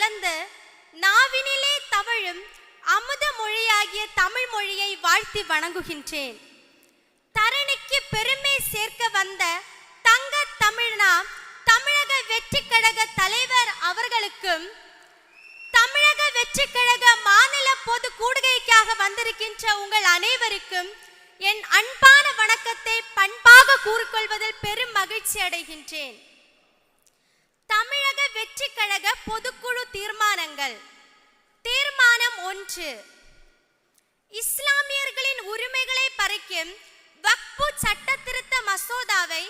கலந்து நாவினிலே தவழும் அமுத மொழியாகிய தமிழ் மொழியை வாழ்த்தி வணங்குகின்றேன். தரணிக்கு பெருமை சேர்க்க வந்த தங்க தமிழ்னா தமிழக வெற்றி கழக தலைவர் அவர்களுக்கும், தமிழக வெற்றி கழக மாநில பொது கூடுகைக்காக வந்திருக்கின்ற உங்கள் அனைவருக்கும் என் அன்பான வணக்கத்தை பண்பாக கூறிக்கொள்வதில் பெரும் மகிழ்ச்சி அடைகின்றேன். தமிழக வெற்றி கழக பொதுக்குழு தீர்மானங்கள். தீர்மானம் 1, இஸ்லாமியர்களின் உரிமைகளை பறிக்கும் வக்ஃபு சட்ட திருத்த மசோதாவை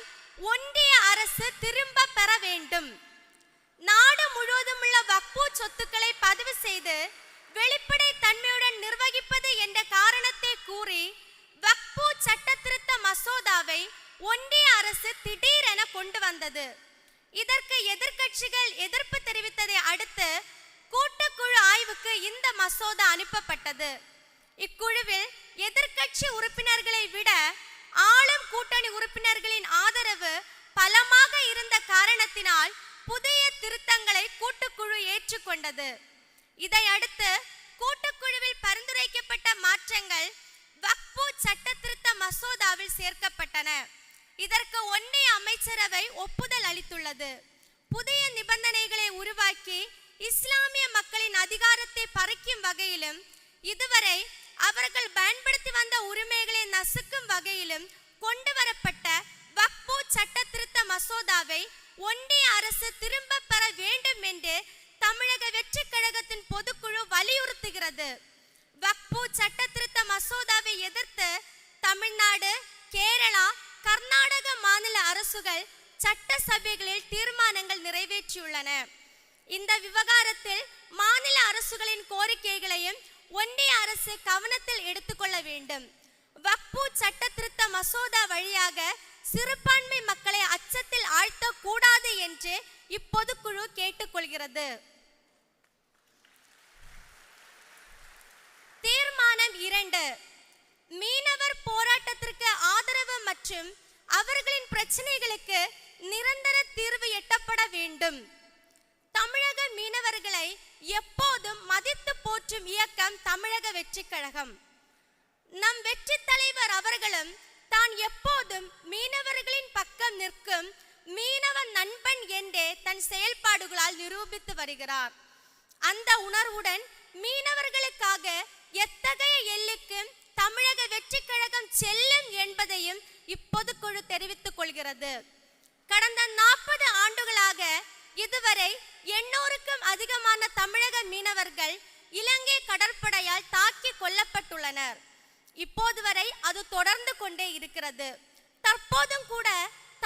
ஒன்றிய அரசு திரும்ப பெற வேண்டும். நாடு முழுவதும் உள்ள வக்ஃபு சொத்துக்களை பதிவு செய்து வெளிப்படை தன்மையுடன் நிர்வகிப்பது என்ற காரணத்தை கூறி வக்ஃபு சட்ட திருத்த மசோதாவை ஒன்றிய அரசு திடீரென கொண்டு வந்தது. இதற்கு எதிர்க்கட்சிகள் எதிர்ப்பு தெரிவித்ததை அடுத்து கூட்டுக்குழு ஆய்வுக்கு இந்த மசோதா அனுப்பப்பட்டது. இக்குழுவில் எதிர்க்கட்சி உறுப்பினர்களை விட ஆளும் கூட்டணி உறுப்பினர்களின் ஆதரவு பலமாக இருந்த காரணத்தினால் புதிய திருத்தங்களை கூட்டுக்குழு ஏற்றுக்கொண்டது. இதையடுத்து கூட்டுக்குழுவில் பரிந்துரைக்கப்பட்ட மாற்றங்கள் வக்ஃபு சட்ட திருத்த மசோதாவில் சேர்க்கப்பட்டன. இதற்கு ஒன்றிய அமைச்சரவை ஒப்புதல் அளித்துள்ளது. புதிய நிபந்தனைகளை உருவாக்கி இஸ்லாமிய மக்களின் அதிகாரத்தை பறிக்கும் வகையிலும் இதுவரை அவர்கள் பயன்படுத்தி வந்த உரிமைகளை நசுக்கும் வகையிலும் கொண்டு வரப்பட்ட வக்ஃபு சட்ட திருத்த மசோதாவை ஒன்றிய அரசு திரும்ப பெற வேண்டும் என்று தமிழக வெற்றி கழகத்தின் பொதுக்குழு வலியுறுத்துகிறது. வக்ஃபு சட்ட திருத்த மசோதாவை எதிர்த்து தமிழ்நாடு, கேரளா, கர்நாடக மாநில அரசுகள் சட்டசபைகளில் தீர்மானங்கள் நிறைவேற்றியுள்ளன. இந்த விவகாரத்தில் மாநில அரசுகளின் கோரிக்கைகளையும் ஒன்றிய அரசு கவனத்தில் எடுத்துக்கொள்ள வேண்டும். வக்ஃபு சட்ட திருத்த மசோதா வழியாக சிறுபான்மை மக்களை அச்சத்தில் ஆழ்த்த கூடாது என்று இப்பொதுக்குழு கேட்டுக்கொள்கிறது. தீர்மானம் 2, மீனவர் போராட்டத்திற்கு ஆதரவு மற்றும் அவர்களின் பிரச்சனைகளுக்கு நிரந்தர தீர்வு எட்டப்பட வேண்டும். தமிழக மீனவர்களை எப்போதும் மதித்து போற்றும் இயக்கம் தமிழக வெற்றி கழகம். நம் வெற்றி தலைவர் அவர்களும் தான் எப்போதும் மீனவர்களின் பக்கம் நிற்கும் மீனவ நண்பன் என்றே தன் செயல்பாடுகளால் நிரூபித்து வருகிறார். அந்த உணர்வுடன் மீனவர்களுக்காக எத்தகைய எல்லைக்கு தமிழக வெற்றி கழகம் செல்லும் என்பதையும் இப்பொதுக்குழு தெரிவித்துக் கொள்கிறது. கடந்த 40 ஆண்டுகளாக இதுவரை 800க்கும் அதிகமான தமிழக மீனவர்கள் இலங்கை கடற்படையால் தாக்கி கொல்லப்பட்டுள்ளனர். இப்போது வரை அது தொடர்ந்து கொண்டே இருக்கிறது. தற்போதும் கூட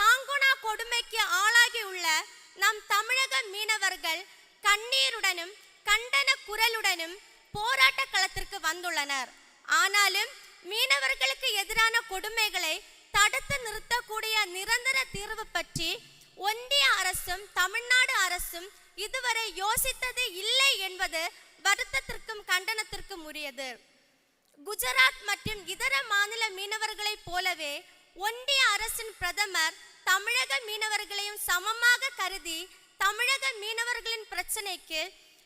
தாங்குனா கொடுமைக்கு ஆளாகியுள்ள நம் தமிழக மீனவர்கள் கண்ணீருடனும் கண்டன குரலுடனும் போராட்ட களத்திற்கு வந்துள்ளனர். ஆனாலும் மீனவர்களுக்கு எதிரான கொடுமைகளை தடுத்து நிறுத்தக்கூடிய நிரந்தர தீர்வு பற்றி ஒன்றிய அரசும் தமிழ்நாடு அரசும் இதுவரை யோசித்தது இல்லை என்பது வருத்தத்திற்கும் கண்டனத்திற்கும் உரியது. குஜராத் மற்றும் இதர மாநில மீனவர்களைப் போலவே ஒன்றிய அரசின் பிரதமர் தமிழக மீனவர்களையும் சமமாக கருதி தமிழக மீனவர்களின் பிரச்சனைக்கு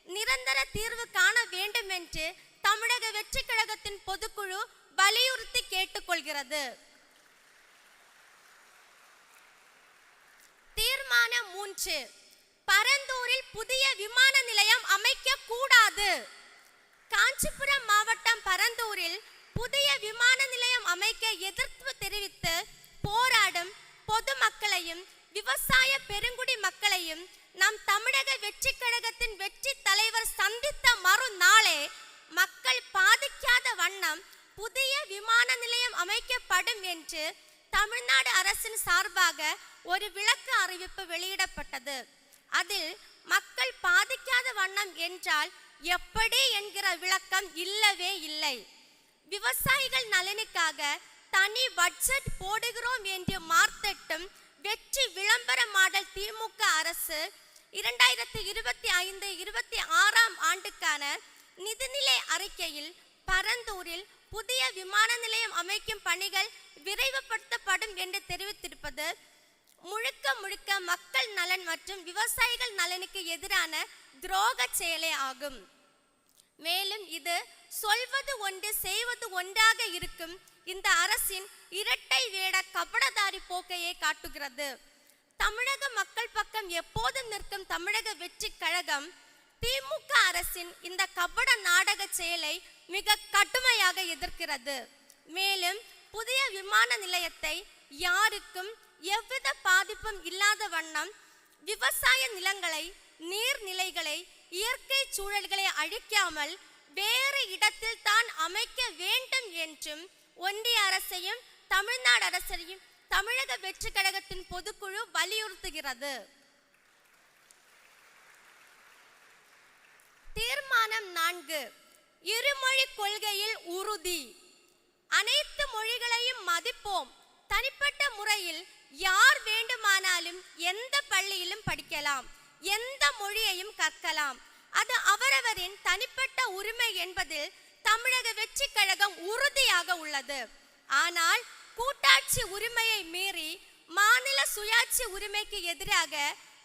நிரந்தர தீர்வு காண வேண்டும் என்று தமிழக வெற்றி கழகத்தின் பொதுக்குழு வலியுறுத்தி கேட்டுக்கொள்கிறது. தீர்மானம் 3, பரந்தூரில் புதிய விமான நிலையம் அமைக்க கூடாது. காஞ்சிபுரம் மாவட்டம் பரந்தூரில் புதிய விமான நிலையம் அமைக்க எதிர்ப்பு தெரிவித்து போராடும் பொதுமக்களையும் விவசாய பெருங்குடி மக்களையும் நம் தமிழக வெற்றி கழகத்தின் வெற்றி தலைவர் சந்தித்த மறுநாளே மக்கள் பாதிக்காத வண்ணம் புதிய விமான நிலையம் அமைக்கப்படும் என்று தமிழ்நாடு அரசின் சார்பாக ஒரு விளக்க அறிவிப்பு வெளியிடப்பட்டது. அதில் மக்கள் பாதிக்காத வண்ணம் என்றால் எப்படி என்கிற விளக்கம் இல்லவே இல்லை. விவசாயிகள் நலனுக்காக தனி பட்ஜெட் போடுகிறோம் என்று மார்த்தட்டும் வெற்றி விளம்பர மாடல் திமுக அரசு 2025-26 ஆண்டுக்கான நிதிநிலை அறிக்கையில் பரந்தூரில் புதிய விமான நிலையம் அமைக்கும் பணிகள் விரைவுபடுத்தப்படும் என்று தெரிவித்திருப்பது முழுக்க முழுக்க மக்கள் நலன் மற்றும் விவசாயிகள் நலனுக்கு எதிரான துரோக செயலே ஆகும். மேலும் இது சொல்வது ஒன்று செய்வது ஒன்றாக இருக்கும் இந்த அரசின் இரட்டை வேட கபடதாரி போக்கையே காட்டுகிறது. தமிழக மக்கள் பக்கம் எப்போதும் நிற்கும் தமிழக வெற்றி கழகம் திமுக அரசின் இந்த கபட நாடக செயலை மிக கடுமையாக எதிர்க்கிறது. மேலும் புதிய விமான நிலையத்தை யாருக்கும் எவ்வித பாதிப்பும் இல்லாத வண்ணம் விவசாய நிலங்களை, நீர்நிலைகளை, இயற்கை சூழல்களை அழிக்காமல் வேறு இடத்தில் தான் அமைக்க வேண்டும் என்றும் ஒன்றிய அரசையும் தமிழ்நாடு அரசையும் தமிழக வெற்றி கழகத்தின் பொதுக்குழு வலியுறுத்துகிறது. தீர்மானம் 4, இருமொழி கொள்கையில் உறுதி. அனைத்து மொழிகளையும் மதிப்போம். தனிப்பட்ட முறையில் யார் வேண்டுமானாலும் எந்த பள்ளியிலும் படிக்கலாம், எந்த மொழியையும் கற்கலாம். அது அவரவரின் தனிப்பட்ட உரிமை என்பதில் தமிழக வெற்றி கழகம் உறுதியாக உள்ளது. ஆனால் கூட்டாட்சி உரிமையை மீறி மாநில சுயாட்சி உரிமைக்கு எதிராக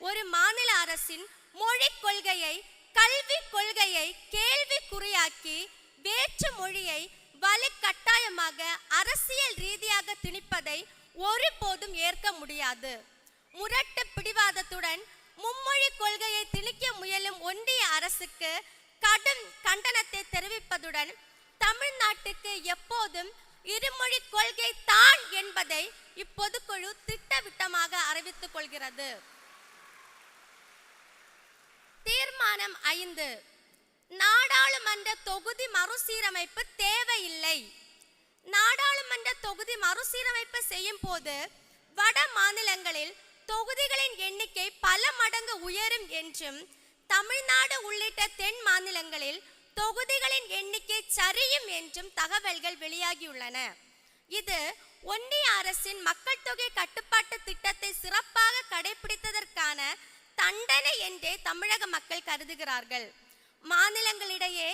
ஒரு மாநில அரசின் மொழி கொள்கையை, கல்வி கொள்கையை கேள்விக்குறியாக்கி வேற்று மொழியை வலுக்கட்டாயமாக அரசியல் ரீதியாக திணிப்பதை ஒருபோதும் ஏற்க முடியாது. முரட்டு பிடிவாதத்துடன் மும்மொழி கொள்கையை திணிக்க முயலும் ஒன்றிய அரசுக்கு கடும் கண்டனத்தை தெரிவிப்பதுடன் தமிழ்நாட்டுக்கு எப்போதும் இருமொழி கொள்கை தான் என்பதை இப்பொதுக்குழு திட்டவட்டமாக அறிவித்துக் கொள்கிறது. தீர்மானம் 5, நாடாளுமன்ற தொகுதி மறுசீரமைப்பு தேவையில்லை. நாடாளுமன்ற தொகுதி மறுசீரமைப்பு செய்யும் போது வட மாநிலங்களில் தொகுதிகளின் எண்ணிக்கை பல மடங்கு உயரும் என்றும் தமிழ்நாடு உள்ளிட்ட தென் மாநிலங்களில் தொகுதிகளின் எண்ணிக்கை சரியும் என்றும் தகவல்கள் வெளியாகியுள்ளன. இது ஒன்றிய அரசின் மக்கள் தொகை கட்டுப்பாட்டு திட்டத்தை சிறப்பாக கடைபிடித்ததற்கான தண்டனை என்றே தமிழக மக்கள் கருதுகிறார்கள். மாநிலங்களிடையே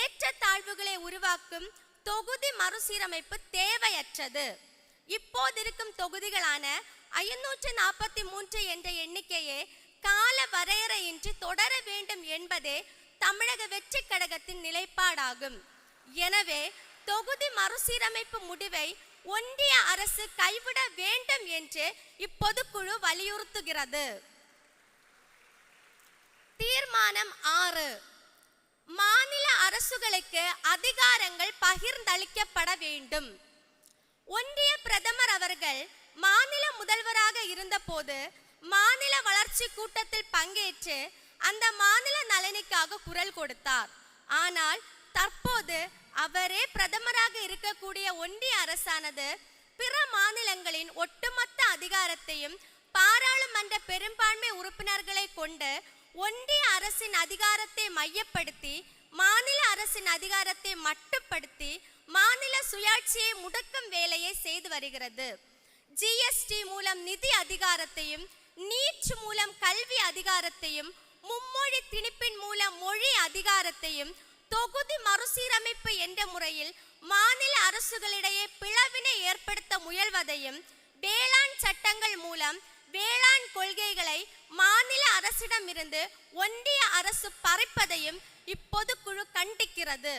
ஏற்றத்தாழ்வுகளை உருவாக்கும் தொகுதி மறுசீரமைப்பு தேவையற்றது. இப்போதிருக்கும் தொகுதிகளான 543 என்ற எண்ணிக்கையே கால வரையறையின்றி தொடர வேண்டும் என்பதே தமிழக வெற்றி கழகத்தின் நிலைப்பாடாகும். எனவே தொகுதி மறுசீரமைப்பு முடிவை ஒன்றிய அரசு கைவிட வேண்டும் என்று இப்பொதுக்குழு வலியுறுத்துகிறது. தீர்மானம் 6, மாநில அரசுகளுக்கு அதிகாரங்கள் பகிர்ந்தளிக்கப்பட வேண்டும். ஒன்றிய பிரதமர் அவர்கள் மாநில முதல்வராக இருந்தபோது மாநில வளர்ச்சி கூட்டத்தில் பங்கேற்று அந்த மாநில நலனுக்காக குரல் கொடுத்தார். ஆனால் தற்போது அவரே பிரதமராக இருக்கக்கூடிய ஒன்றிய அரசானது பிற மாநிலங்களின் ஒட்டுமொத்த அதிகாரத்தையும் பாராளுமன்ற பெரும்பான்மை உறுப்பினர்களை கொண்டு ஒன்றிய அரசின் அதிகாரத்தை மையப்படுத்தி மாநில அரசின் அதிகாரத்தை மட்டுப்படுத்தி மாநில சுயாட்சியை முடக்கும் வேலையை செய்து வருகிறது. ஜிஎஸ்டி மூலம் நிதி அதிகாரத்தையும், நீட் மூலம் கல்வி அதிகாரத்தையும், மும்மொழி திணிப்பின் மூலம் மொழி அதிகாரத்தையும், தொகுதி மறுசீரமைப்பு என்ற முறையில் மாநில அரசுகளிடையே பிளவினை ஏற்படுத்த முயல்வதையும், வேளாண் சட்டங்கள் மூலம் வேளாண் கொள்கைகளை மாநில அரசிடமிருந்து ஒன்றிய அரசு பறிப்பதையும் இப்பொதுக்குழு கண்டிக்கிறது.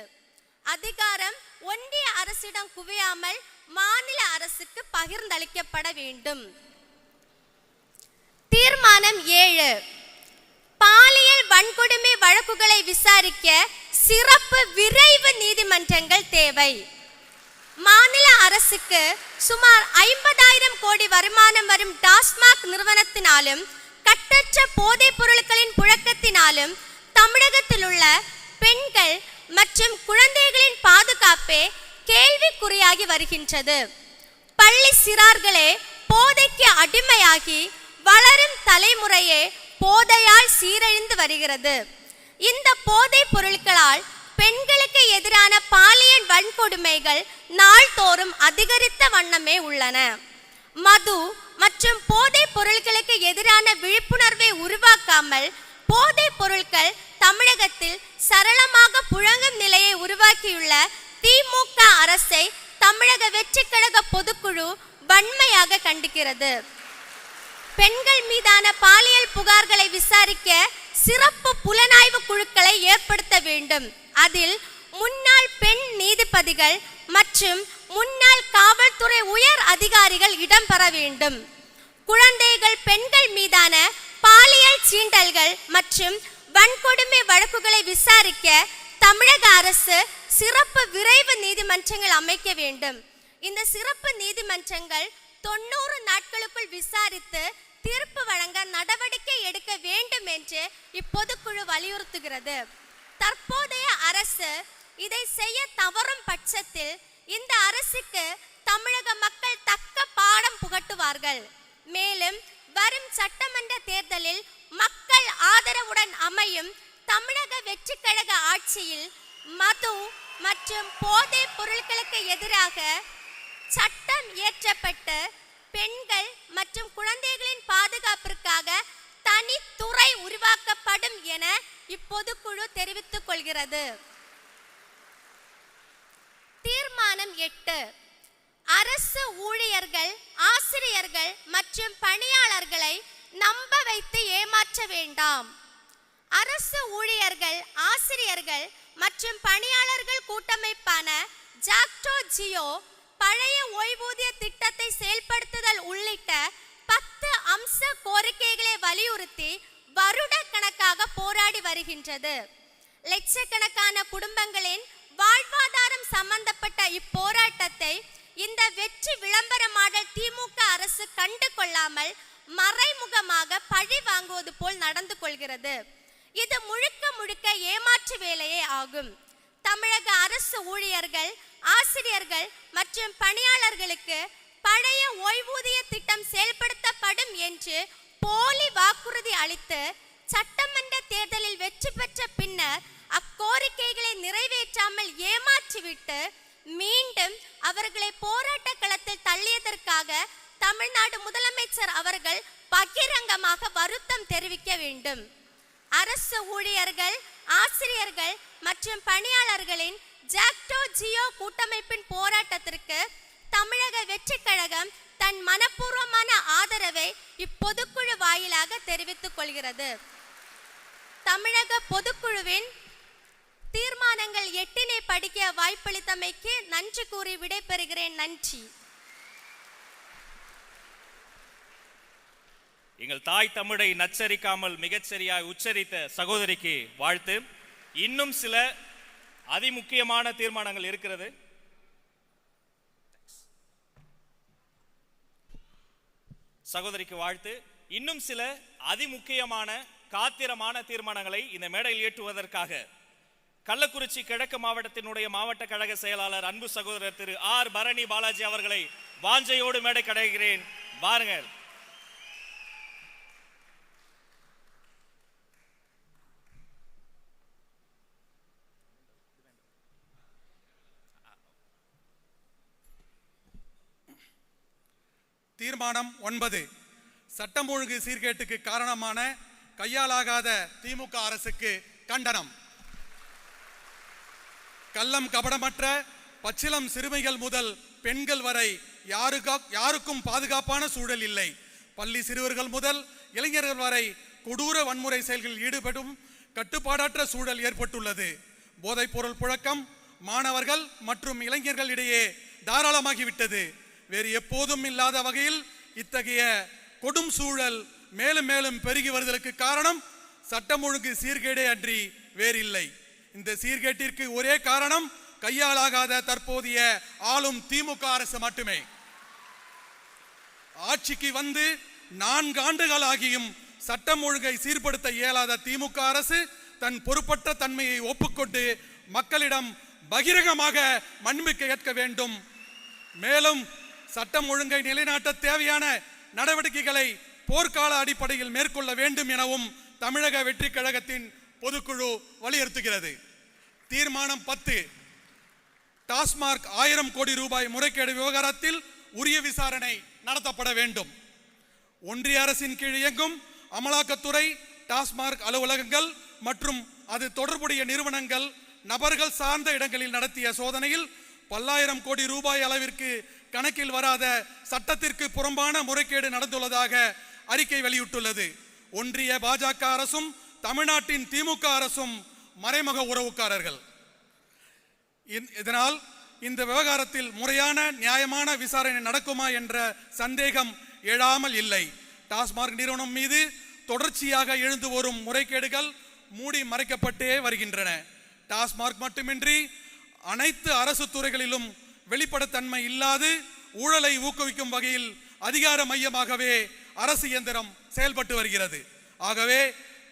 அதிகாரம் ஒன்றிய அரசிடம் குவியாமல் மாநில அரசுக்கு பகிர்ந்தளிக்கப்பட வேண்டும். தீர்மானம் 7, பாலியல் வன்கொடுமை வழக்குகளை விசாரிக்க சிறப்பு விரைவு நீதிமன்றங்கள் தேவை. மாநில அரசுக்கு சுமார் 50,000 கோடி வருமானம் வரும் டாஸ்மாக் நிறுவனத்தினாலும் கட்டற்ற போதைப் பொருட்களின் புழக்கத்தினாலும் தமிழகத்தில் உள்ள பெண்கள் மற்றும் குழந்தைகளின் பாதுகாப்பே கேள்விக்குறியாகி வருகின்றது. பள்ளி சிறார்களே போதைக்கு அடிமையாகி வளரும் தலைமுறையே போதையால் சீரழிந்து வருகிறது. இந்த போதைப் பொருட்களால் பெண்களுக்கு எதிரான பாலியல் வன்கொடுமைகள் நாள்தோறும் அதிகரித்த வண்ணமே உள்ளன. மது மற்றும் போதைப் பொருட்களுக்கு எதிரான விழிப்புணர்வை உருவாக்காமல் போதைப் பொருட்கள் தமிழகத்தில் சரளமாக புழங்கும் நிலையை உருவாக்கியுள்ள திமுக அரசை தமிழக வெற்றி கழக பொதுக்குழு வன்மையாக கண்டிக்கிறது. பெண்கள் மீதான பாலியல் புகார்களை விசாரிக்க சிறப்பு புலனாய்வு குழுக்களை ஏற்படுத்த வேண்டும். அதில் முன்னாள் பெண் நீதிபதிகள் மற்றும் முன்னாள் காவல்துறை உயர் அதிகாரிகள் இடம்பெற வேண்டும். குழந்தைகள், பெண்கள் மீதான பாலியல் சீண்டல்கள் மற்றும் வன்கொடுமை வழக்குகளை விசாரிக்க தமிழக அரசு சிறப்பு விரைவு நீதிமன்றங்கள் அமைக்க வேண்டும். இந்த சிறப்பு நீதிமன்றங்கள் 90 நாட்களுக்குள் விசாரித்து தீர்ப்பு வழங்க நடவடிக்கை எடுக்க வேண்டும் என்று இப்பொதுக்குழு வலியுறுத்துகிறது. தற்போதைய அரசு இதை செய்ய தவறும் பட்சத்தில் இந்த அரசுக்கு தமிழக மக்கள் தக்க பாடம் புகட்டுவார்கள். மேலும் வரும் சட்டமன்ற தேர்தலில் மக்கள் ஆதரவுடன் அமையும் தமிழக வெற்றிக் கழக ஆட்சியில் மது மற்றும் போதைப் பொருட்களுக்கு எதிராக சட்டம் இயற்றப்பட்டு பெண்கள் மற்றும் குழந்தைகளின் பாதுகாப்பிற்காக தனித்துறை உருவாக்கப்படும் என இப்பொதுக்குழு தெரிவித்துக் கொள்கிறது. தீர்மானம் 8. அரசு ஊழியர்கள், ஆசிரியர்கள் மற்றும் பணியாளர்களை நம்ப வைத்து ஏமாற்ற வேண்டாம். அரசு ஊழியர்கள், ஆசிரியர்கள் மற்றும் பணியாளர்கள் கூட்டமைப்பான ஜாக்டோ ஜியோ பழைய ஓய்வூதிய திட்டத்தை செயல்படுத்துதல் உள்ளிட்ட 10 அம்ச கோரிக்கைகளை வலியுறுத்தி வருட கணக்காக போராடி வருகின்றது. லட்சக்கணக்கான குடும்பங்களின் வாழ்வாதாரம் சம்பந்தப்பட்ட இப்போராட்டத்தை இந்த வெற்றி விளம்பரமாடல் திமுக அரசு கண்டு கொள்ளாமல் மறைமுகமாக பழி வாங்குவது போல் நடந்து கொள்கிறது. இது முழுக்க முழுக்க ஏமாற்று வேலையே ஆகும். தமிழக அரசு ஊழியர்கள், ஆசிரியர்கள் மற்றும் பணியாளர்களுக்கு பழைய ஓய்வூதிய திட்டம் செயல்படுத்தப்படும் என்று போலி வாக்குறுதி அளித்து சட்டமன்ற தேர்தலில் வெற்றி பெற்ற பின்னர் அக்கோரிக்கைகளை நிறைவேற்றாமல் ஏமாற்றிவிட்டு மீண்டும் அவர்களை போராட்ட களத்தில் தள்ளியதற்காக தமிழ்நாடு முதலமைச்சர் அவர்கள் பகிரங்கமாக வருத்தம் தெரிவிக்க வேண்டும். அரசு ஊழியர்கள், ஆசிரியர்கள் மற்றும் பணியாளர்களின் ஜாக்டோ ஜியோ கூட்டமைப்பின் போராட்டத்திற்கு தமிழக வெற்றிக் கழகம் தன் மனப்பூர்வமான ஆதரவை இப்பொதுக்குழு வாயிலாக தெரிவித்துக் கொள்கிறது. தமிழக பொதுக்குழுவின் தீர்மானங்கள் 8 படிக்க வாய்ப்பளித்தமைக்கு நன்றி கூறி விடைபெறுகிறேன். நன்றி. எங்கள் தாய் தமிழை நச்சரிக்காமல் மிகச்சரியாய் உச்சரித்த சகோதரிக்கு வாழ்த்து. இன்னும் சில அதிமுக்கியமான தீர்மானங்கள் இருக்கிறது. சகோதரிக்கு வாழ்த்து. இன்னும் சில அதிமுக்கியமான காத்திரமான தீர்மானங்களை இந்த மேடையில் ஏற்றுவதற்காக கள்ளக்குறிச்சி கிழக்கு மாவட்டத்தினுடைய மாவட்ட கழக செயலாளர் அன்பு சகோதரர் திரு ஆர் பரணி பாலாஜி அவர்களை வாஞ்சையோடு மேடை கடைகிறேன். வாருங்கள். தீர்மானம் 9. சட்டம் ஒழுங்கு சீர்கேட்டுக்கு காரணமான கையாலாகாத திமுக அரசுக்கு கண்டனம். கள்ளம் கபடமற்ற பச்சிளம் சிறுமிகள் முதல் பெண்கள் வரை யாருக்கும் பாதுகாப்பான சூழல் இல்லை. பள்ளி சிறுவர்கள் முதல் இளைஞர்கள் வரை கொடூர வன்முறை செயல்களில் ஈடுபடும் கட்டுப்பாடற்ற சூழல் ஏற்பட்டுள்ளது. போதைப் பொருள் புழக்கம் மாணவர்கள் மற்றும் இளைஞர்களிடையே தாராளமாகிவிட்டது. வேறு எப்போதும் இல்லாத வகையில் இத்தகைய கொடும் சூழல் மேலும் மேலும் பெருகி வருவதற்கு காரணம் சட்டம் ஒழுங்கு சீர்கேடே அன்றி வேறில்லை. இந்த சீர்கேட்டிற்கு ஒரே காரணம் கையாளாகாத தற்போதைய ஆளும் திமுக அரசு மட்டுமே. ஆட்சிக்கு வந்து 4 ஆண்டுகள் ஆகியும் சட்டம் ஒழுங்கை சீர்படுத்த இயலாத திமுக அரசு தன் பொறுப்பற்ற தன்மையை ஒப்புக்கொண்டு மக்களிடம் பகிரங்கமாக மன்னிப்பு கேட்க வேண்டும். மேலும் சட்டம் ஒழுங்கை நிலைநாட்ட தேவையான நடவடிக்கைகளை போர்க்கால அடிப்படையில் மேற்கொள்ள வேண்டும் எனவும் தமிழக வெற்றி கழகத்தின் பொதுக்குழு வலியுறுத்துகிறது. தீர்மானம் 10. டாஸ்மார்க் 1000 கோடி ரூபாய் முறைகேடு விவகாரத்தில் உரிய விசாரணை நடத்தப்பட வேண்டும். ஒன்றிய அரசின் கீழ் இயங்கும் அமலாக்கத்துறை, டாஸ்மார்க் அலுவலகங்கள் மற்றும் அது தொடர்புடைய நிறுவனங்கள், நபர்கள் சார்ந்த இடங்களில் நடத்திய சோதனையில் பல்லாயிரம் கோடி ரூபாய் அளவிற்கு கணக்கில் வராத சட்டத்திற்கு புறம்பான முறைகேடு நடந்துள்ளதாக அறிக்கை வெளியிட்டுள்ளது. ஒன்றிய பாஜக அரசும் தமிழ்நாட்டின் திமுக அரசும் மறைமுக உறவுக்காரர்கள். இதனால் இந்த விவகாரத்தில் முறையான நியாயமான விசாரணை நடக்குமா என்ற சந்தேகம் எழாமல் இல்லை. டாஸ்மாக் நிறுவனம் மீது தொடர்ச்சியாக எழுந்து வரும் முறைகேடுகள் மூடி மறைக்கப்பட்டே வருகின்றன. டாஸ்மாக் மட்டுமின்றி அனைத்து அரசு துறைகளிலும் வெளிப்படைத்தன்மை இல்லாது ஊழலை ஊக்குவிக்கும் வகையில் அதிகார மையமாகவே அரசு இயந்திரம் செயல்பட்டு வருகிறது. ஆகவே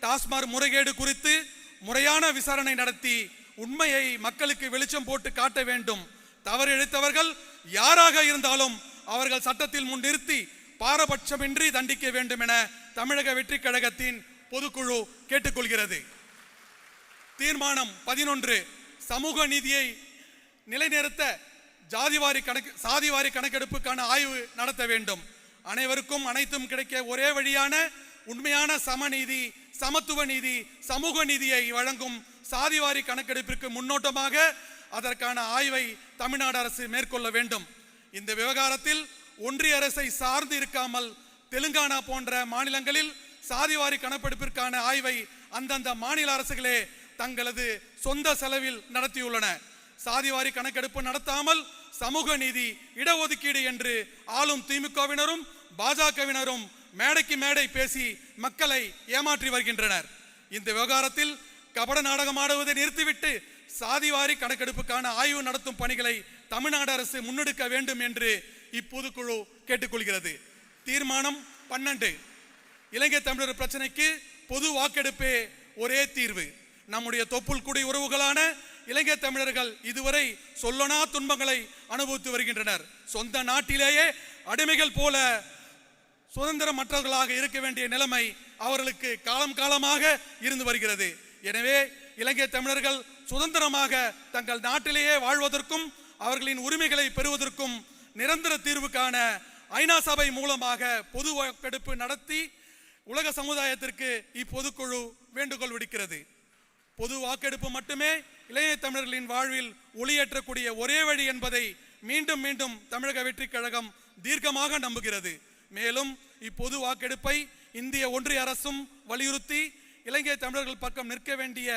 டாஸ்மாக் முறைகேடு குறித்து முறையான விசாரணை நடத்தி உண்மையை மக்களுக்கு வெளிச்சம் போட்டு காட்ட வேண்டும். தவறு இழைத்தவர்கள் யாராக இருந்தாலும் அவர்கள் சட்டத்தில் முன் நிறுத்தி பாரபட்சமின்றி தண்டிக்க வேண்டும் என தமிழக வெற்றி கழகத்தின் பொதுக்குழு கேட்டுக்கொள்கிறது. தீர்மானம் 11 சமூக நீதியை நிலைநிறுத்த சாதிவாரி கணக்கெடுப்புக்கான ஆய்வு நடத்த வேண்டும். அனைவருக்கும் அனைத்தும் கிடைக்க ஒரே வழியான உண்மையான சமநீதி, சமத்துவ நீதி, சமூக நீதியை வழங்கும் சாதிவாரி கணக்கெடுப்பிற்கு முன்னோட்டமாக அதற்கான ஆய்வை தமிழ்நாடு அரசு மேற்கொள்ள வேண்டும். இந்த விவகாரத்தில் ஒன்றிய அரசை சார்ந்து இருக்காமல் தெலுங்கானா போன்ற மாநிலங்களில் சாதிவாரி கணக்கெடுப்பிற்கான ஆய்வை அந்தந்த மாநில அரசுகளே தங்களது சொந்த செலவில் நடத்தியுள்ளன. சாதிவாரி கணக்கெடுப்பு நடத்தாமல் சமூக நீதி, இடஒதுக்கீடு என்று ஆளும் திமுகவினரும் பாஜகவினரும் மேடைக்கு மேடை பேசி மக்களை ஏமாற்றி வருகின்றனர். இந்த விவகாரத்தில் கபட நாடகமாடுவதை நிறுத்திவிட்டு சாதிவாரி கணக்கெடுப்புக்கான ஆய்வு நடத்தும் பணிகளை தமிழ்நாடு அரசு முன்னெடுக்க வேண்டும் என்று இப்பொதுக்குழு கேட்டுக்கொள்கிறது. தீர்மானம் 12 இலங்கை தமிழர் பிரச்சனைக்கு பொது வாக்கெடுப்பே ஒரே தீர்வு. நம்முடைய தொப்புள் குடி உறவுகளான இலங்கை தமிழர்கள் இதுவரை சொல்லனா துன்பங்களை அனுபவித்து வருகின்றனர். சொந்த நாட்டிலேயே அடிமைகள் போல சுதந்திரமற்றவர்களாக இருக்க வேண்டிய நிலைமை அவர்களுக்கு காலம் காலமாக இருந்து வருகிறது. எனவே இலங்கை தமிழர்கள் சுதந்திரமாக தங்கள் நாட்டிலேயே வாழ்வதற்கும் அவர்களின் உரிமைகளை பெறுவதற்கும் நிரந்தர தீர்வு காண ஐநா சபை மூலமாக பொது வாக்கெடுப்பு நடத்தி உலக சமுதாயத்திற்கு இப்பொதுக்குழு வேண்டுகோள் விடுக்கிறது. பொது வாக்கெடுப்பு மட்டுமே இளைய தமிழர்களின் வாழ்வில் ஒளியேற்றக்கூடிய ஒரே வழி என்பதை மீண்டும் மீண்டும் தமிழக வெற்றி கழகம் தீர்க்கமாக நம்புகிறது. மேலும் இப்பொது வாக்கெடுப்பை இந்திய ஒன்றிய அரசும் வலியுறுத்தி இலங்கை தமிழர்கள் பக்கம் நிற்க வேண்டிய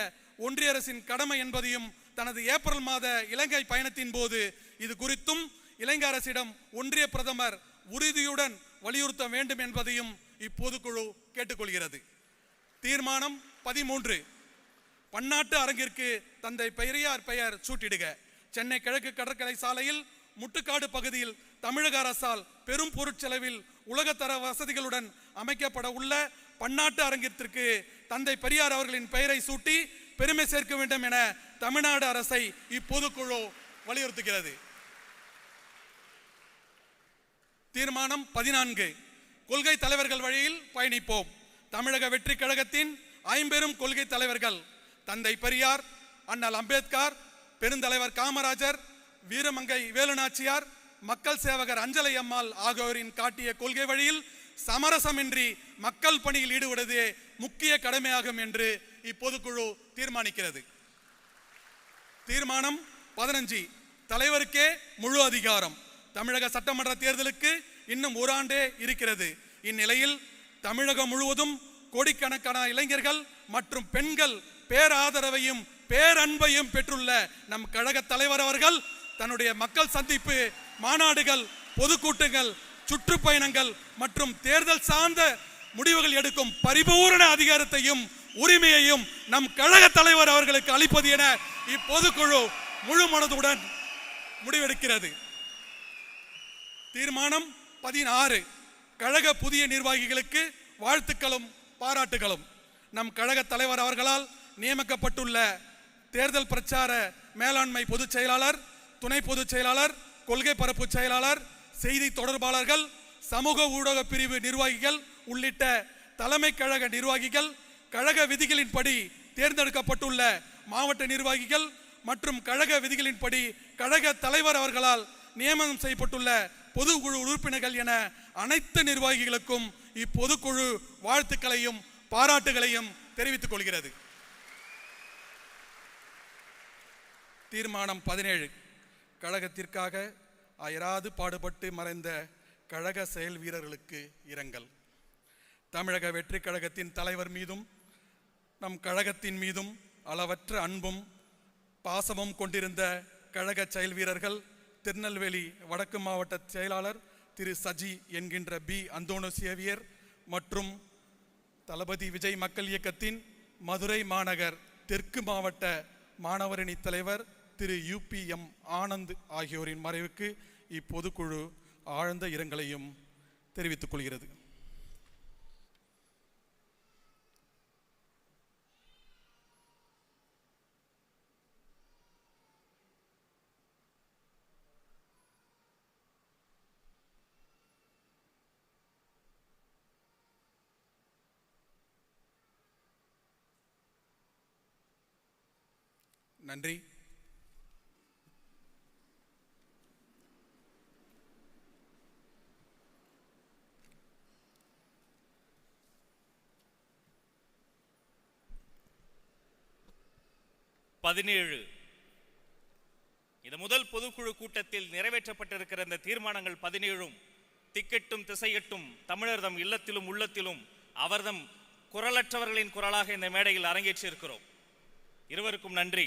ஒன்றிய அரசின் கடமை என்பதையும் தனது ஏப்ரல் மாத இலங்கை பயணத்தின் போது இது குறித்தும் இலங்கை அரசிடம் ஒன்றிய பிரதமர் உறுதியுடன் வலியுறுத்த வேண்டும் என்பதையும் இப்பொதுக்குழு கேட்டுக்கொள்கிறது. தீர்மானம் 13 பன்னாட்டு அரங்கிற்கு தந்தை பெரியார் பெயர் சூட்டிடுக. சென்னை கிழக்கு கடற்கரை சாலையில் முட்டுக்காடு பகுதியில் தமிழக அரசால் பெரும் பொருட்செலவில் உலகத்தர வசதிகளுடன் அமைக்கப்பட உள்ள பன்னாட்டு அரங்கிற்கு தந்தை பெரியார் அவர்களின் பெயரை சூட்டி பெருமை சேர்க்க வேண்டும் என தமிழ்நாடு அரசை இப்பொதுக்குழு வலியுறுத்துகிறது. தீர்மானம் 14 கொள்கை தலைவர்கள் வழியில் பயணிப்போம். தமிழக வெற்றி கழகத்தின் ஐம்பெரும் கொள்கை தலைவர்கள் தந்தை பெரியார், அண்ணல் அம்பேத்கர், பெருந்தலைவர் காமராஜர், வீரமங்கை வேலுநாச்சியார், மக்கள் சேவகர் அஞ்சலை அம்மாள் ஆகியோரின் காட்டிய கொள்கை வழியில் சமரசமின்றி மக்கள் பணியில் ஈடுபடுவதே முக்கிய கடமையாகும் என்று இப்பொதுக்குழு தீர்மானிக்கிறது. தீர்மானம் 15 தலைவருக்கே முழு அதிகாரம். தமிழக சட்டமன்ற தேர்தலுக்கு இன்னும் ஒரு ஆண்டே இருக்கிறது. இந்நிலையில் தமிழகம் முழுவதும் கோடிக்கணக்கான இளைஞர்கள் மற்றும் பெண்கள் பேராதரவையும் பேரன்பையும் பெற்றுள்ள நம் கழக தலைவர் அவர்கள் தன்னுடைய மக்கள் சந்திப்பு, மாநாடுகள், பொதுக்கூட்டங்கள், சுற்றுப்பயணங்கள் மற்றும் தேர்தல் சார்ந்த முடிவுகள் எடுக்கும் பரிபூரண அதிகாரத்தையும் உரிமையையும் நம் கழக தலைவர் அவர்களுக்கு அளிப்பது என இப்பொதுக்குழு முழு மனதுடன் முடிவெடுக்கிறது. தீர்மானம் 16 கழக புதிய நிர்வாகிகளுக்கு வாழ்த்துக்களும் பாராட்டுகளும். நம் கழக தலைவர் அவர்களால் நியமிக்கப்பட்டுள்ள தேர்தல் பிரச்சார மேலாண்மை பொதுச் செயலாளர், துணை பொதுச் செயலாளர், கொள்கை பரப்பு செயலாளர், செய்தி தொடர்பாளர்கள், சமூக ஊடக பிரிவு நிர்வாகிகள் உள்ளிட்ட தலைமை கழக நிர்வாகிகள், கழக விதிகளின்படி தேர்ந்தெடுக்கப்பட்டுள்ள மாவட்ட நிர்வாகிகள் மற்றும் கழக விதிகளின்படி கழக தலைவர் அவர்களால் நியமனம் செய்யப்பட்டுள்ள பொதுக்குழு உறுப்பினர்கள் என அனைத்து நிர்வாகிகளுக்கும் இப்பொதுக்குழு வாழ்த்துக்களையும் பாராட்டுகளையும் தெரிவித்துக் கொள்கிறது. தீர்மானம் 17 கழகத்திற்காக அயராது பாடுபட்டு மறைந்த கழக செயல் வீரர்களுக்கு இரங்கல். தமிழக வெற்றி கழகத்தின் தலைவர் மீதும் நம் கழகத்தின் மீதும் அளவற்ற அன்பும் பாசமும் கொண்டிருந்த கழக செயல் வீரர்கள் திருநெல்வேலி வடக்கு மாவட்ட செயலாளர் திரு சஜி என்கின்ற பி அந்தோணசியவியர் மற்றும் தளபதி விஜய் மக்கள் இயக்கத்தின் மதுரை மாநகர் தெற்கு மாவட்ட மாணவரணி தலைவர் திரு UPM ஆனந்த் ஆகியோரின் மறைவுக்கு இப்பொதுக்குழு ஆழ்ந்த இரங்கலையும் தெரிவித்துக் கொள்கிறது. நன்றி. இந்த முதல் பொதுக்குழு கூட்டத்தில் நிறைவேற்றப்பட்டிருக்கிற இந்த தீர்மானங்கள் 17 திக்கெட்டும் திசையட்டும் தமிழர் தம் இல்லத்திலும் உள்ளத்திலும் அவர்தம் குரலற்றவர்களின் குரலாக இந்த மேடையில் அரங்கேற்றி இருக்கிறோம். இருவருக்கும் நன்றி.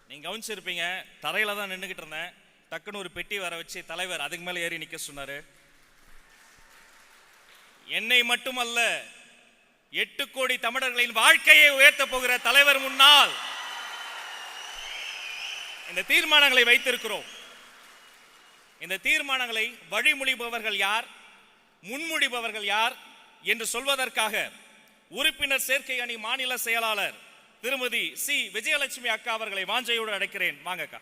நீங்க கவனிச்சிருப்பீங்க, தரையில தான் நின்றுகிட்டு இருந்தேன். டக்குன்னு ஒரு பெட்டி வர வச்சு தலைவர் அதுக்கு மேல ஏறி நிக்க சொன்னாரு. என்னை மட்டுமல்ல 8 கோடி தமிழர்களின் வாழ்க்கையை உயர்த்த போகிற தலைவர் முன்னால் இந்த தீர்மானங்களை வைத்திருக்கிறோம். இந்த தீர்மானங்களை வழிமொழிபவர்கள் யார், முன்மொழிபவர்கள் யார் என்று சொல்வதற்காக உறுப்பினர் சேர்க்கை அணி மாநில செயலாளர் திருமதி சி விஜயலட்சுமி அக்கா அவர்களை வாஞ்சையோடு அழைக்கிறேன். வாங்க அக்கா.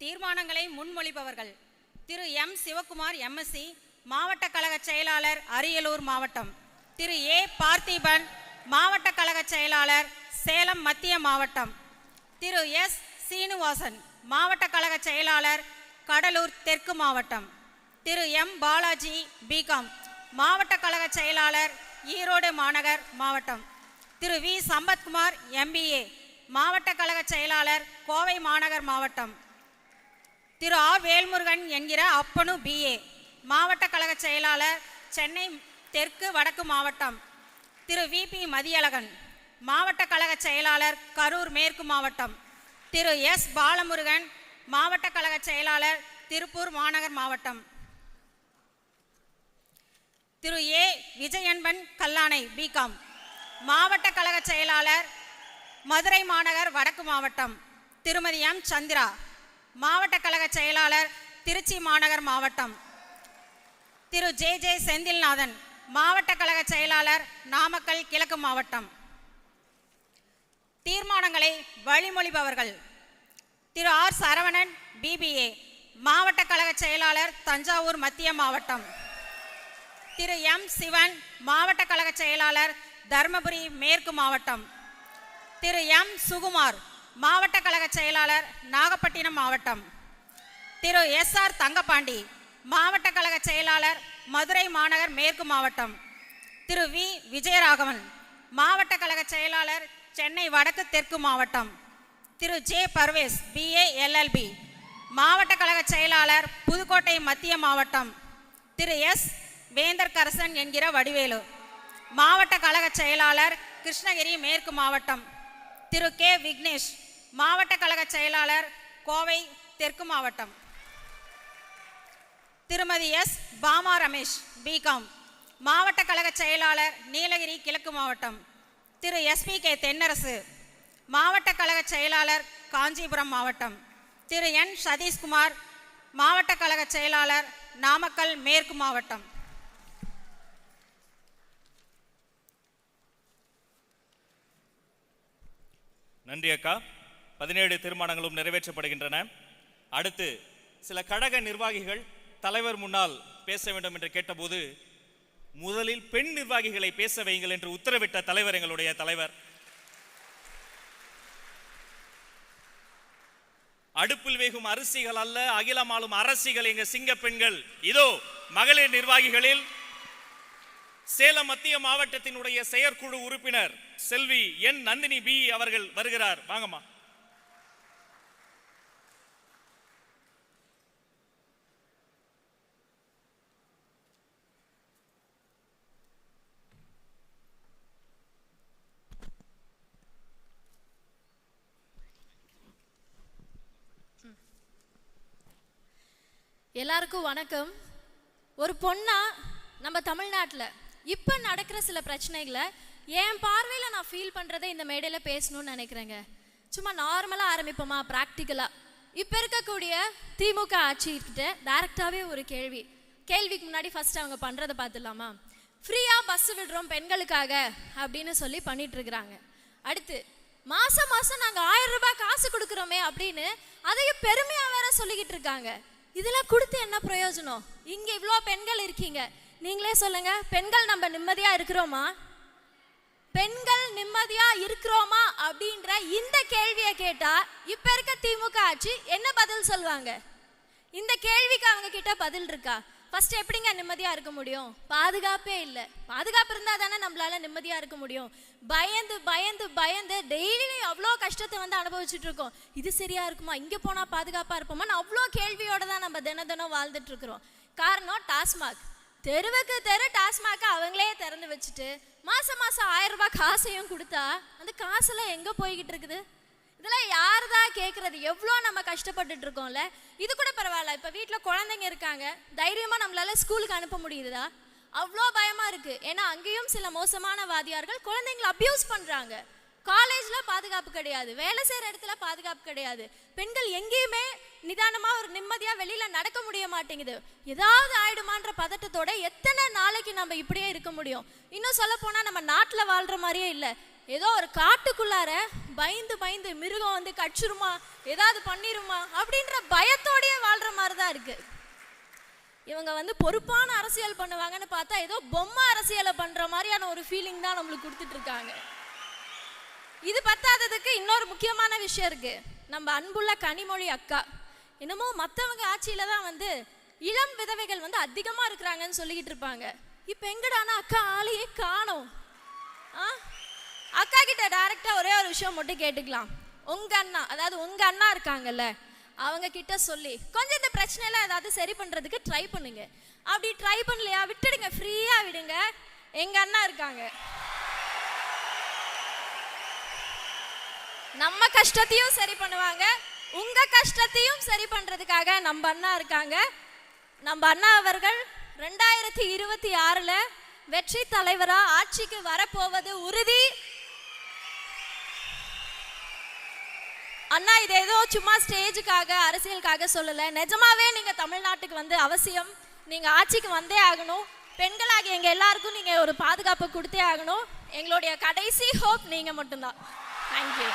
தீர்மானங்களை முன்மொழிபவர்கள் திரு M சிவகுமார் MSc மாவட்ட கழக செயலாளர் அரியலூர் மாவட்டம், திரு A பார்த்திபன் மாவட்ட கழக செயலாளர் சேலம் மத்திய மாவட்டம், திரு S சீனிவாசன் மாவட்ட கழக செயலாளர் கடலூர் தெற்கு மாவட்டம், திரு M பாலாஜி பிகாம் மாவட்ட கழக செயலாளர் ஈரோடு மாநகர் மாவட்டம், திரு V சம்பத்குமார் MBA மாவட்ட கழக செயலாளர் கோவை மாநகர் மாவட்டம், திரு R வேல்முருகன் என்கிற அப்பனு BA மாவட்ட கழக செயலாளர் சென்னை தெற்கு வடக்கு மாவட்டம், திரு VP மதியழகன் மாவட்ட கழக செயலாளர் கரூர் மேற்கு மாவட்டம், திரு S பாலமுருகன் மாவட்ட கழக செயலாளர் திருப்பூர் மாநகர் மாவட்டம், திரு A விஜயன்பன் கல்லானை பிகாம் மாவட்ட கழக செயலாளர் மதுரை மாநகர் வடக்கு மாவட்டம், திருமதி M சந்திரா மாவட்ட கழக செயலாளர் திருச்சி மாநகர் மாவட்டம், திரு JJ செந்தில்நாதன் மாவட்ட கழக செயலாளர் நாமக்கல் கிழக்கு மாவட்டம். தீர்மானங்களை வழிமொழிபவர்கள் திரு R சரவணன் BBA மாவட்ட கழக செயலாளர் தஞ்சாவூர் மத்திய மாவட்டம், திரு M சிவன் மாவட்ட கழக செயலாளர் தர்மபுரி மேற்கு மாவட்டம், திரு M சுகுமார் மாவட்ட கழக செயலாளர் நாகப்பட்டினம் மாவட்டம், திரு SR தங்கப்பாண்டி மாவட்ட கழக செயலாளர் மதுரை மாநகர் மேற்கு மாவட்டம், திரு V விஜயராகவன் மாவட்ட கழக செயலாளர் சென்னை வடக்கு தெற்கு மாவட்டம், திரு J பர்வேஸ் BA LLB மாவட்ட கழக செயலாளர் புதுக்கோட்டை மத்திய மாவட்டம், திரு S வேந்தர் கரசன் என்கிற வடிவேலு மாவட்ட கழக செயலாளர் கிருஷ்ணகிரி மேற்கு மாவட்டம், திரு K விக்னேஷ் மாவட்ட கழக செயலாளர் கோவை தெற்கு மாவட்டம், திருமதி S பாமா ரமேஷ் பிகாம் மாவட்ட கழக செயலாளர் நீலகிரி கிழக்கு மாவட்டம், திரு SPK தென்னரசு மாவட்ட கழக செயலாளர் காஞ்சிபுரம் மாவட்டம், திரு N சதீஷ்குமார் மாவட்ட கழக செயலாளர் நாமக்கல் மேற்கு மாவட்டம். நன்றி அக்கா. 17 தீர்மானங்களும் நிறைவேற்றப்படுகின்றன. அடுத்து சில கழக நிர்வாகிகள் தலைவர் முன்னால் பேச வேண்டும் என்று கேட்டபோது முதலில் பெண் நிர்வாகிகளை பேச வையுங்கள் என்று உத்தரவிட்ட தலைவர் எங்களுடைய தலைவர். அடுப்பில் வேகும் அரிசிகள் அல்ல, அகிலமாலும் அரசிகள் எங்க சிங்க பெண்கள். இதோ மகளிர் நிர்வாகிகளில் சேலம் மத்திய மாவட்டத்தினுடைய செயற்குழு உறுப்பினர் செல்வி என் நந்தினி பி அவர்கள் வருகிறார். வாங்கம்மா. எல்லாருக்கும் வணக்கம். ஒரு பொண்ணா நம்ம தமிழ்நாட்டில் இப்போ நடக்கிற சில பிரச்சனைகளை என் பார்வையில் நான் ஃபீல் பண்ணுறதை இந்த மேடையில் பேசணும்னு நினைக்கிறேங்க. சும்மா நார்மலாக ஆரம்பிப்போமா, ப்ராக்டிக்கலாக. இப்போ இருக்கக்கூடிய திமுக ஆட்சிக்கிட்ட டைரெக்டாகவே ஒரு கேள்விக்கு முன்னாடி ஃபர்ஸ்ட் அவங்க பண்ணுறதை பார்த்துடலாமா? ஃப்ரீயாக பஸ் விடுறோம் பெண்களுக்காக அப்படின்னு சொல்லி பண்ணிட்டு இருக்கிறாங்க. அடுத்து மாதம் மாதம் நாங்கள் 1000 ரூபாய் காசு கொடுக்குறோமே அப்படின்னு அதையும் பெருமையாக வேற சொல்லிக்கிட்டு இருக்காங்க. இதெல்லாம் கொடுத்து என்ன பிரயோஜனம்? இங்க இவ்வளோ பெண்கள் இருக்கீங்க, நீங்களே சொல்லுங்க, பெண்கள் நம்ம நிம்மதியா இருக்கிறோமா? பெண்கள் நிம்மதியா இருக்கிறோமா அப்படின்ற இந்த கேள்வியை கேட்டா இப்ப இருக்க திமுக ஆட்சி என்ன பதில் சொல்வாங்க? இந்த கேள்விக்கு அவங்க கிட்ட பதில் இருக்கா? ஃபர்ஸ்ட் எப்படிங்க நிம்மதியா இருக்க முடியும்? பாதுகாப்பே இல்லை. பாதுகாப்பு இருந்தா தானே நம்மளால நிம்மதியா இருக்க முடியும். பயந்து பயந்து பயந்து டெய்லி அவ்வளோ கஷ்டத்தை வந்து அனுபவிச்சுட்டு இருக்கோம். இது சரியா இருக்குமா? இங்க போனா பாதுகாப்பா இருப்போமான்னு அவ்வளோ கேள்வியோட தான் நம்ம தினம் வாழ்ந்துட்டு இருக்கிறோம். காரணம் டாஸ்மாக். தெருவுக்கு தெரு டாஸ்மாக் அவங்களே திறந்து வச்சுட்டு மாசம் 1000 ரூபாய் காசையும் கொடுத்தா அந்த காசெல்லாம் எங்க போய்கிட்டு இருக்குது? இதெல்லாம் யாரு தான் கேட்கறது? எவ்வளோ நம்ம கஷ்டப்பட்டுட்டு இருக்கோம்ல. இது கூட பரவாயில்ல, இப்போ வீட்டில் குழந்தைங்க இருக்காங்க, தைரியமாக நம்மளால ஸ்கூலுக்கு அனுப்ப முடியுதா? அவ்வளோ பயமா இருக்கு. ஏன்னா அங்கேயும் சில மோசமான வாதியார்கள் குழந்தைங்களை அபியூஸ் பண்றாங்க. காலேஜில் பாதுகாப்பு கிடையாது, வேலை செய்கிற இடத்துல பாதுகாப்பு கிடையாது. பெண்கள் எங்கேயுமே நிதானமாக ஒரு நிம்மதியாக வெளியில் நடக்க முடிய மாட்டேங்குது. ஏதாவது ஆயிடுமான்ற பதட்டத்தோட எத்தனை நாளைக்கு நம்ம இப்படியே இருக்க முடியும்? இன்னும் சொல்ல போனால் நம்ம நாட்டில் வாழ்கிற மாதிரியே இல்லை, ஏதோ ஒரு காட்டுக்குள்ளார பயந்து பயந்து மிருகம் வந்து கடிச்சிருமா, ஏதாவது பண்ணிருமா அப்படின்ற பயத்தோடயே வாழ்கிற மாதிரி தான் இருக்கு. இவங்க வந்து பொறுப்பான அரசியல் பண்ணுவாங்கன்னு பார்த்தா ஏதோ பொம்மை அரசியலை பண்ணுற மாதிரியான ஒரு ஃபீலிங் தான் நம்மளுக்கு கொடுத்துட்டு இருக்காங்க. இது பத்தாததுக்கு இன்னொரு முக்கியமான விஷயம் இருக்கு. நம்ம அன்புள்ள கனிமொழி அக்கா என்னமோ மற்றவங்க ஆட்சியில தான் வந்து இளம் விதவைகள் வந்து அதிகமாக இருக்கிறாங்கன்னு சொல்லிக்கிட்டு இருப்பாங்க. இப்போ எங்கடானா அக்கா ஆளையே காணோம். அக்கா கிட்ட டைரக்டா ஒரே ஒரு விஷயம் மட்டும் கேட்டுக்கலாம். உங்க அண்ணா, அதாவது உங்க அண்ணா இருக்காங்கல்ல, அவங்க கிட்ட சொல்லி கொஞ்சம் இந்த பிரச்சனையெல்லாம் ஏதாவது சரி பண்றதுக்கு ட்ரை பண்ணுங்க. அப்படி ட்ரை பண்ணலையா விட்டுடுங்க, ஃப்ரீயா விடுங்க. எங்க அண்ணா இருக்காங்க, நம்ம கஷ்டத்தையும் சரி பண்ணுவாங்க, உங்க கஷ்டத்தையும் சரி பண்றதுக்காக நம்ம அண்ணா இருக்காங்க. நம்ம அண்ணா அவர்கள் 2026ல வெற்றி தலைவரா ஆட்சிக்கு வரப்போவது உறுதி. அண்ணா இது ஏதோ சும்மா ஸ்டேஜுக்காக அரசியலுக்காக சொல்லல, நிஜமாவே நீங்க தமிழ்நாட்டுக்கு வந்து அவசியம். நீங்க ஆட்சிக்கு வந்தே ஆகணும். பெண்களாகிய எங்க எல்லாருக்கும் நீங்க ஒரு பாதுகாப்பு கொடுத்தே ஆகணும். எங்களுடைய கடைசி ஹோப் நீங்க மட்டும்தான். தேங்க்யூ.